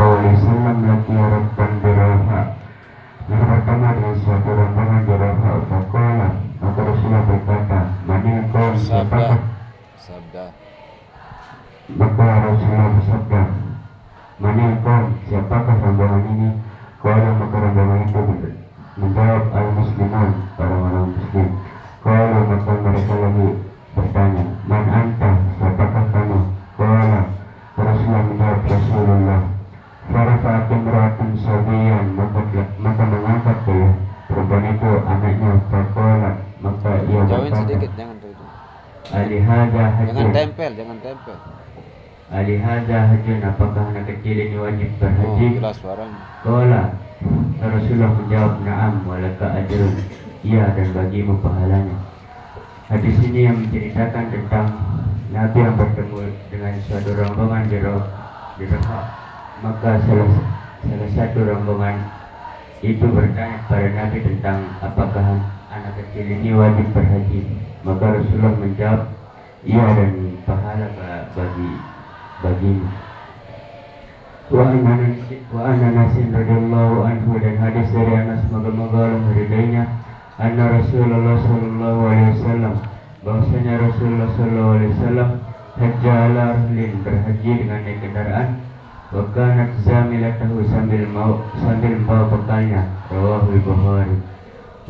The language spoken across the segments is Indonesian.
Wasallam laki harapan diraha. Yang pertama dengan suatu rombongan diraha Fakola. Maka Rasulullah berkata, Manilkom siapakah? Sabda. Maka Rasulullah bersabda, Manilkom siapakah rombongan ini? Kala maka rombongan itu menjawab al-muslimun, orang-orang muslim. Kala maka mereka lagi bertanya, Man anta, siapakah kamu? Kala Rasulullah menjawab Rasulullah. Farafa'atim ra'atum sabiyan, maka mengangkat dia perempuan itu anaknya. Fakola maka ia Jauhin berkata, sedikit, jangan itu. Alihada Jangan hajun, tempel. alihada hajun, apakah anak kecil ini wajib Oh, berhaji? jelas suaranya. Kola Rasulullah menjawab, Na'am walaka ajrun, iya dan bagimu pahalanya. Hadis ini yang menceritakan tentang Nabi yang bertemu dengan suatu rombongan di Raha. Maka salah satu rombongan itu bertanya kepada Nabi tentang apakah anak kecil ini wajib berhaji. Maka Rasulullah menjawab, iya dan pahala bagimu. Wa anna Nasin radhiyallahu anhu, dan hadis dari Anas semoga-moga Allah meridainya, anna Rasulullah sallallahu alaihi wasallam, bahwasanya Rasulullah sallallahu alaihi wasallam hajja ala rahlin, berhaji dengan naik kendaraan. Wa kanat zamilatahu, sambil membawa bekalnya. Rawahul Bukhari.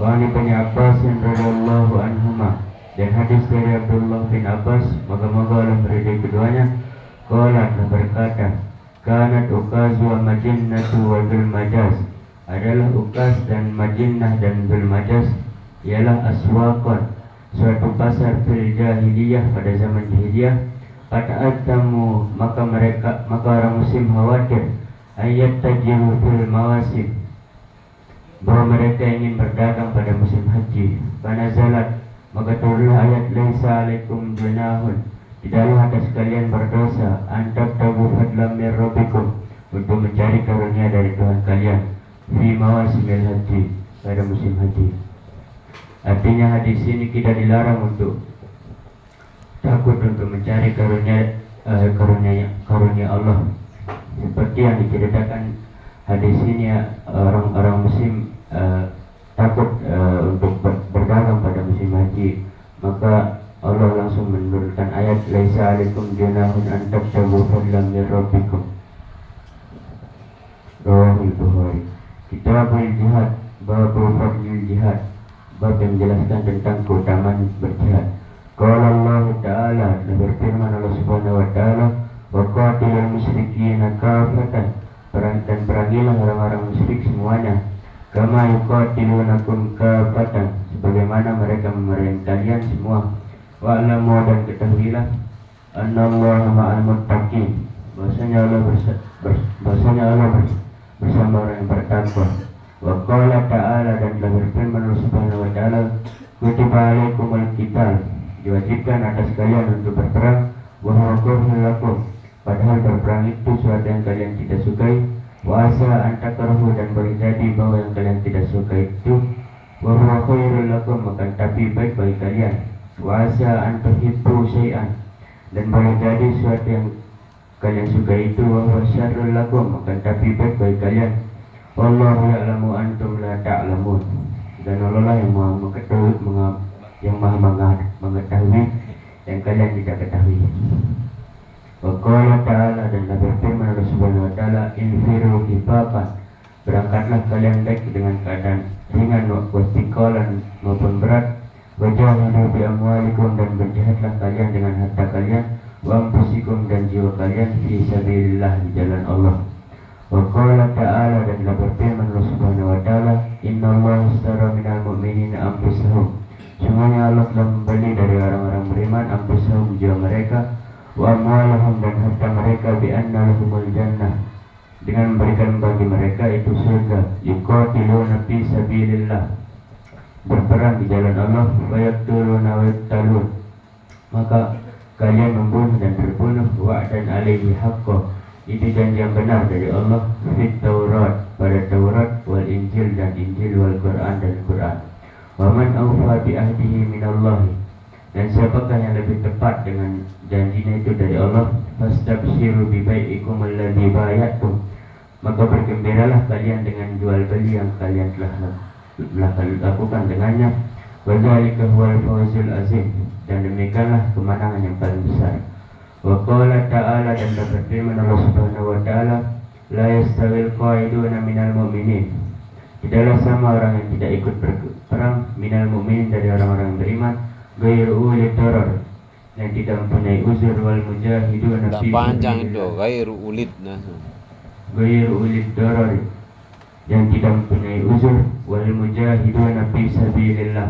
Wa an Ibnu Abbas radhiyallahu anhuma, dan hadis dari Abdullah bin Abbas, moga-moga Allah meridai keduanya, qala, berkata, kanat ukaz wa majinnatu wa dzul majaz, adalah ukaz dan majinnah dan dzul majaz ialah aswaqan, suatu pasar fil jahiliyah, pada zaman jahiliyah. Fata'atamu, maka orang muslim khawatir, ayat tajiru fil mawasim, bahwa mereka ingin berdagang pada musim haji. Fanazalat, maka turunlah ayat, laisa alaikum junahun, tidaklah atas kalian berdosa, antabtagu fadlam min rabbikum, untuk mencari karunia dari Tuhan kalian, fi mawasimil haji, pada musim haji. Artinya hadis ini kita dilarang untuk takut untuk mencari karunia Allah, seperti yang diceritakan hadis ini. Orang muslim takut untuk berdagang pada musim haji, maka Allah langsung menurunkan ayat, laisa alaikum junahun an tabtagu fadlan min rabbikum. Rawahul Bukhari. Kitabul jihad, babul fadlil jihad, bab yang menjelaskan tentang keutamaan berjihad. Qala Allah Ta'ala, dan berfirman Allah Subhanahu wa Ta'ala, wa qatilul musyrikina kafatan, dan perangilah orang-orang musyrik semuanya, kama yuqatilunakum kafatan, sebagaimana mereka memerangi kalian semua. Wa'lamu, dan ketahuilah, annallaha ma'al muttaqin, bahwasanya Allah bersama orang yang bertakwa. Wa qala ta'ala, dan telah berfirman Allah Subhanahu wa Ta'ala, kutiba alaikumul qital, diwajibkan atas kalian untuk berperang. Wa huwa kurhun lakum, padahal berperang itu suatu yang kalian tidak sukai. Wa asa an takrahu, dan boleh jadi bahwa yang kalian tidak suka itu wa huwa khairul lakum, akan tapi baik bagi kalian. Wa asa an tuhibbu syai'an, dan boleh jadi suatu yang kalian suka itu wa huwa syarrul lakum, akan tapi baik bagi kalian. Wallahu ya'lamu antum la ta'lamun, dan Allah lah yang maha mengetahui yang kalian tidak ketahui. Wa qala ta'ala, dan berfirman Allah Subhanahu wa Ta'ala, infiru khifafan, berangkatlah kalian baik dengan keadaan ringan, wa thiqalan, maupun berat. Wa jahidu bi amwalikum, dan berjihadlah kalian dengan harta kalian, wa anfusikum, dan jiwa kalian, fi sabilillah, di jalan Allah. Wa qala ta'ala, dan berfirman Allah Subhanahu wa Ta'ala, innallaha ashtara minal mu'minina anfusahum, sungguhnya Allah telah membeli dari orang-orang beriman anfusahum, jiwa mereka, wa amwalahum, dan harta mereka, bi anna lahumul jannah, dengan memberikan bagi mereka itu surga. Yuqatiluna fi sabilillah, berperang di jalan Allah. Wa yaqtuluna wa yaqtalun, maka kalian membunuh dan terbunuh. Wa'dan alaihi haqqan, itu janji yang benar dari Allah. Fit Taurat, pada Taurat, wal Injil, dan Injil, wal Quran, dan Quran. Wa man awfa bi ahdihi minallahi, dan siapakah yang lebih tepat dengan janjinya itu dari Allah. Fastabshiru bi bai'ikum alladzi bay'atum, maka bergembiralah kalian dengan jual beli yang kalian telah lakukan dengannya. Wa dzalika huwal fawzul azim, dan demikianlah kemenangan yang paling besar. Wa qala ta'ala, dan berfirman Allah Subhanahu wa taala, la yastawil qa'iduna minal mu'minin, tidaklah sama orang yang tidak ikut berperang, minal mu'minin, dari orang-orang yang beriman, ghairu ulil darar, yang tidak mempunyai uzur, wal mujahiduna Tak fi panjang itu, sabilillah, ghairu ulid. Nah, ghairu ulil darar, yang tidak mempunyai uzur, wal mujahiduna fi sabilillah,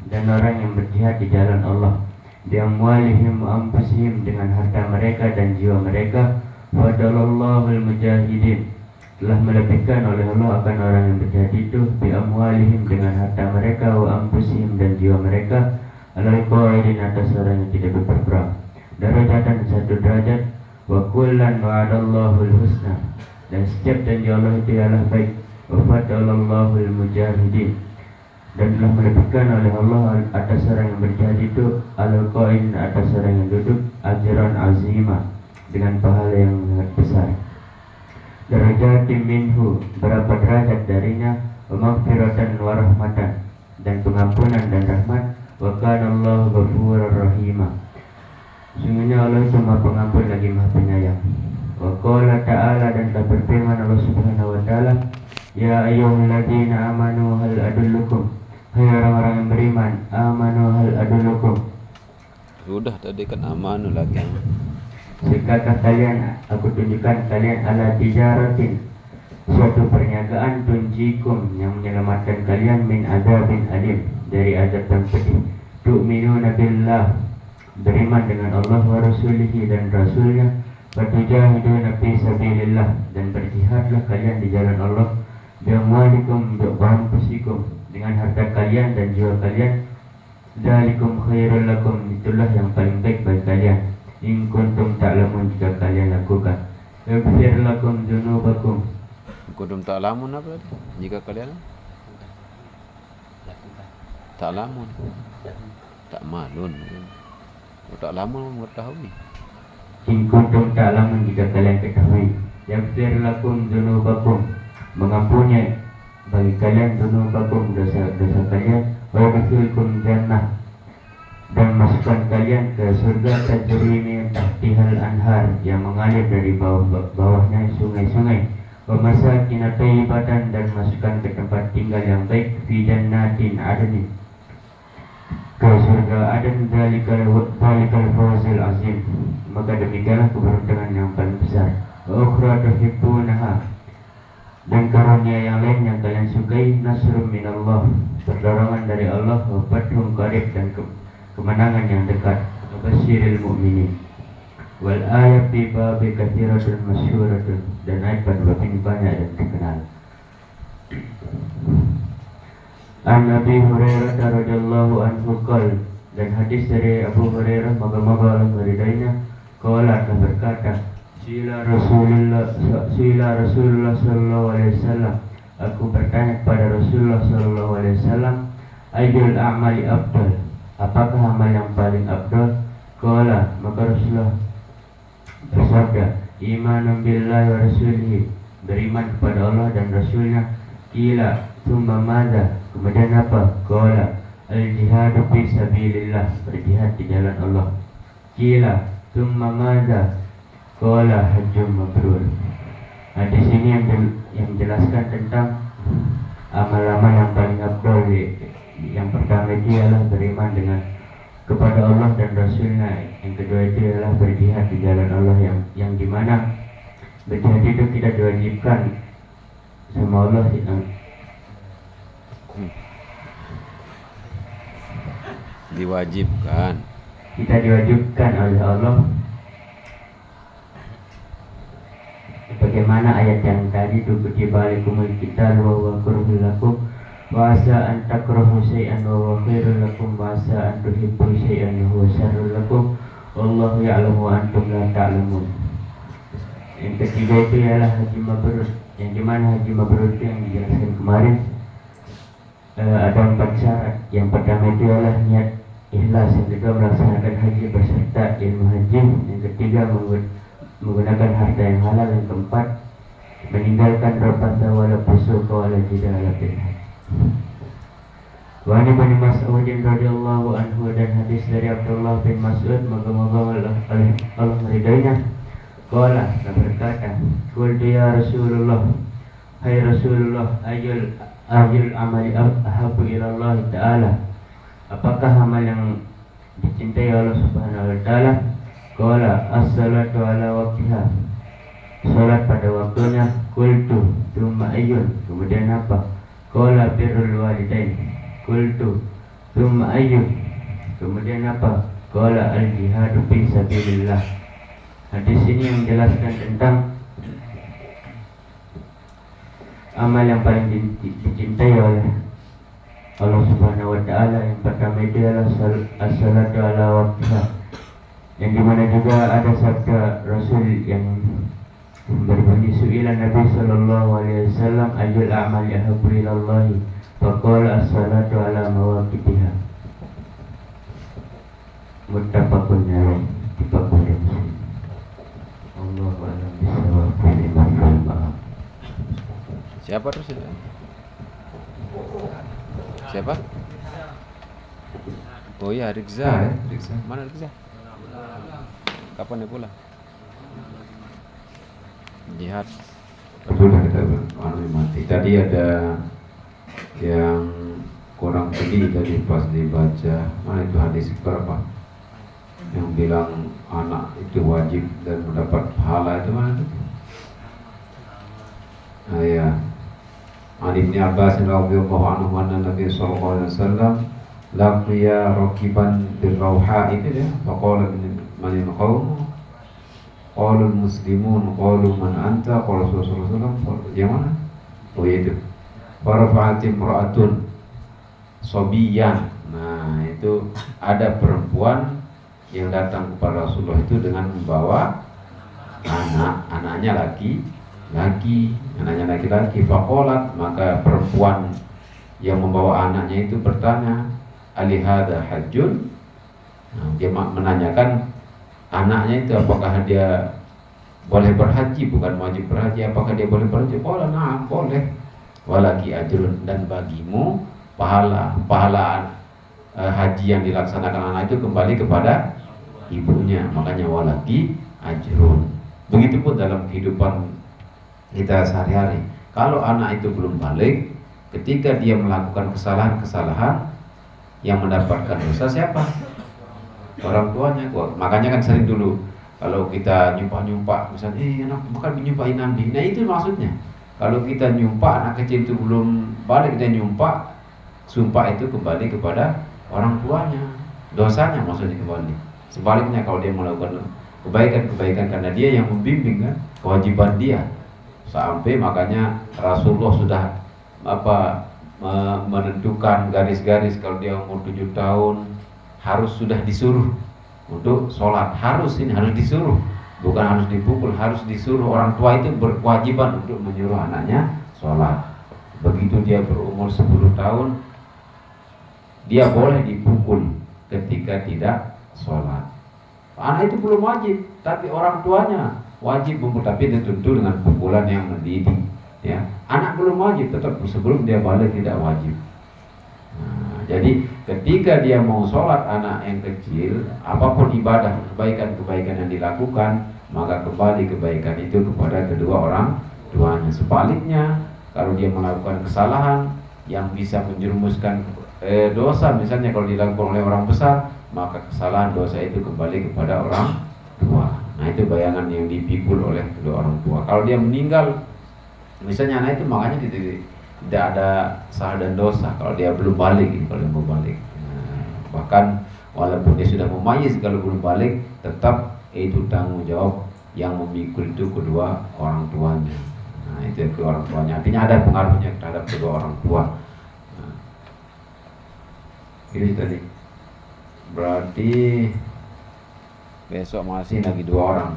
dan orang yang berjihad di jalan Allah, bi amwalihim wa anfusihim, dengan harta mereka dan jiwa mereka. Fadalallahu al-mujahidin, telah melebihkan oleh Allah akan orang yang berjihad itu, bi amwalihim, dengan harta mereka, wa anfusihim, dan jiwa mereka, alal qaidin, atas orang yang tidak berperang, darajatan, satu derajat, wa kullan wa'adallahu al-husna, dan setiap janji Allah itu ialah baik, wa fadalallahu al-mujahidin, dan telah melebihkan oleh Allah atas orang yang berjihad itu, alal qaidin, atas orang yang duduk, ajran azima, dengan pahala yang sangat besar. Darajatin minhu, berapa derajat darinya, wa maghfiratan wa rahmatan, dan pengampunan dan rahmat, wa kana Allahu ghafurur rahima, sungguhnya Allah itu Maha Pengampun lagi Maha Penyayang. Wa qala ta'ala, dan telah berfirman Allah Subhanahu wa taala, ya ayyuhalladzina amanu hal adullukum, hai orang-orang yang beriman, amanu hal adullukum, sudah tadi kan amanu lagi. Sekakah kalian, aku tunjukkan kalian, ala tijaratin, suatu perniagaan, tunjikum, yang menyelamatkan kalian, min azabin alim, dari azab yang pedih. Tu'minuna billah, beriman dengan Allah wa rasulihi, dan rasulnya. Wa tujahiduna fi sabilillah, dan berjihadlah kalian di jalan Allah. Bi amwalikum wa anfusikum, dengan harta kalian dan jiwa kalian. Dzalikum khairul lakum, itulah yang paling baik bagi kalian. In kuntum ta'lamun, jika kalian lakukan. Yaghfir lakum dzunubakum, Kuntum ta'lamun apa tadi? Jika kalian ta'lamun, tak malun, ta'lamun mengetahui. in kuntum ta'lamun, jika kalian ketahui. Yaghfir lakum dzunubakum, mengampuni bagi kalian, dzunubakum, dosa-dosa kalian. Wa yudkhilkum jannah, dan masukkan kalian ke surga, tajri min tahtihal anhar, yang mengalir dari bawahnya sungai-sungai. Wa masakin thayyibatan, dan masukkan ke tempat tinggal yang baik, fi jannatin adnin, ke surga Aden. Dzalikal fawzul azim, maka demikianlah keberuntungan yang paling besar. Wa ukhra tuhibbunaha, dan karunia yang lain yang kalian sukai, nasrun minallah, pertolongan dari Allah, wa fathun qarib, dan kemenangan yang dekat. Basyiril mu'minin. Wal ayat fi babi katsiratun masyhuratun, dan ayat pada bab ini banyak dan terkenal. An Nabi Hurairah radhiyallahu anhu qala, dan hadis dari Abu Hurairah, moga-moga Allah meridainya, qala, telah berkata, Sila Rasulullah sallallahu alaihi wasallam, aku bertanya kepada Rasulullah sallallahu alaihi wasallam, ayyul a'mali afdal, apakah amal yang paling afdal? Qala, maka Rasulullah bersabda, imanun billahi wa rasulihi, beriman kepada Allah dan Rasulnya. Qila, tsumma madza, kemudian apa? Qala, al jihadu fi sabilillah, berjihad di jalan Allah. Qila, tsumma madza? Qala, hajjun mabrur. Nah, di sini yang menjelaskan tentang amal-amal yang paling afdal. Yang pertama itu ialah beriman dengan kepada Allah dan Rasulnya. Yang kedua itu ialah berjihad di jalan Allah, yang dimana berjihad itu tidak diwajibkan sama Allah. Diwajibkan. Kita diwajibkan oleh Allah. Bagaimana ayat yang tadi itu, kutiba alaikumul qital wa huwa kurhul lakum wa asa an takrahu syai'an wa huwa khairul lakum wa asa an tuhibbu syai'an wa huwa syarrul lakum wallahu ya'lamu wa antum la ta'lamun. Yang ketiga itu ialah haji mabrur, yang dimana haji mabrur itu yang dijelaskan kemarin. Ada 4 syarat. Yang pertama itu ialah niat ikhlas, yang kedua melaksanakan haji beserta ilmu haji, yang ketiga menggunakan harta yang halal, yang keempat meninggalkan rapata wala fusuqa wala jidala fil hajj. Wa an Ibnu Mas'ud radhiyallahu anhu, dan hadis dari Abdullah bin Mas'ud, moga-moga Allah meridainya, qala, berkata, qultu ya Rasulullah, hai Rasulullah, ayul amali ahabbu ila Allah ta'ala, apakah amal yang dicintai Allah Subhanahu wa taala? Qala as-salatu ala waqtiha, salat pada waktunya. Qultu tsumma ayyun, kemudian apa? Qala birrul walidain. Qultu tsumma ayyun, kemudian apa? Qala al-jihadu fi sabilillah. Hadis ini yang menjelaskan tentang amal yang paling dicintai oleh Allah Subhanahu wa taala. Yang pertama itu adalah as-salatu ala waqtiha, yang dimana juga ada sabda Rasul yang berbunyi, su'ila Nabi sallallahu alaihi wasallam ayyul a'mali ahabbu ila Allah, faqala as-salatu ala mawaqitiha. Muttafaqun alaih, dipakul Muslim. Allahu a'lam bishawab. Siapa terus itu? Siapa? Oh iya, Rizza. Rizza. Mana Rizza? Kapan dia pulang? Jihad. Sudah kita mati. Tadi ada yang kurang pedih tadi pas dibaca. Mana itu hadis berapa? Yang bilang anak itu wajib dan mendapat pahala, itu mana itu? Ya. An Ibnu Abbas radhiyallahu anhu anna Nabi sallallahu alaihi wasallam laqiya rakiban bil rawha, itu ya. Faqala man al-qawm, qalu al-muslimun, qalu man anta, qala Rasulullah sallallahu alaihi wasallam, yang mana? Oh itu. Farafa'at imra'atun sobiyan. Nah, itu ada perempuan yang datang kepada Rasulullah itu dengan membawa anaknya anaknya laki-laki. Faqalat, maka perempuan yang membawa anaknya itu bertanya, alihada hajjun. Nah, dia menanyakan anaknya itu apakah dia boleh berhaji, bukan wajib berhaji, apakah dia boleh berhaji? Qala na'am, boleh. Walaki ajrun, dan bagimu pahala haji yang dilaksanakan anak itu kembali kepada ibunya, makanya walaki ajrun. Begitupun dalam kehidupan kita sehari-hari, kalau anak itu belum balik, ketika dia melakukan kesalahan-kesalahan yang mendapatkan dosa, siapa? Orang tuanya. Makanya kan sering dulu kalau kita nyumpah misalnya, anak bukan nyumpahin Nabi. Nah itu maksudnya, kalau kita nyumpah anak kecil itu belum balik, dia nyumpah, sumpah itu kembali kepada orang tuanya, dosanya maksudnya kembali. Sebaliknya kalau dia melakukan kebaikan karena dia yang membimbing, kan kewajiban dia. Sampai makanya Rasulullah sudah menentukan garis-garis, kalau dia umur 7 tahun harus sudah disuruh untuk sholat, harus disuruh, bukan harus dipukul, harus disuruh. Orang tua itu berkewajiban untuk menyuruh anaknya sholat. Begitu dia berumur 10 tahun, dia boleh dipukul ketika tidak sholat. Anak itu belum wajib, tapi orang tuanya wajib memukul, tapi tentu dengan pukulan yang mendidik. Ya, anak belum wajib, tetap sebelum dia balik tidak wajib. Nah, jadi ketika dia mau sholat, anak yang kecil, apapun ibadah, kebaikan-kebaikan yang dilakukan, maka kembali kebaikan itu kepada kedua orang tuanya. Sebaliknya, kalau dia melakukan kesalahan yang bisa menjerumuskan dosa, misalnya kalau dilakukan oleh orang besar, maka kesalahan dosa itu kembali kepada orang tua. Nah itu bayangan yang dipikul oleh kedua orang tua. Kalau dia meninggal, misalnya anak itu, makanya tidak ada salah dan dosa kalau dia belum balik, kalau dia mau balik. Nah, bahkan walaupun dia sudah memayyiz, kalau belum balik, tetap itu tanggung jawab yang memikul itu kedua orang tuanya. Nah itu kedua orang tuanya, artinya ada pengaruhnya terhadap kedua orang tua. Nah, itu tadi. Berarti Besok masih lagi 2 orang.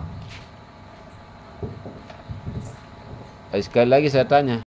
sekali lagi saya tanya.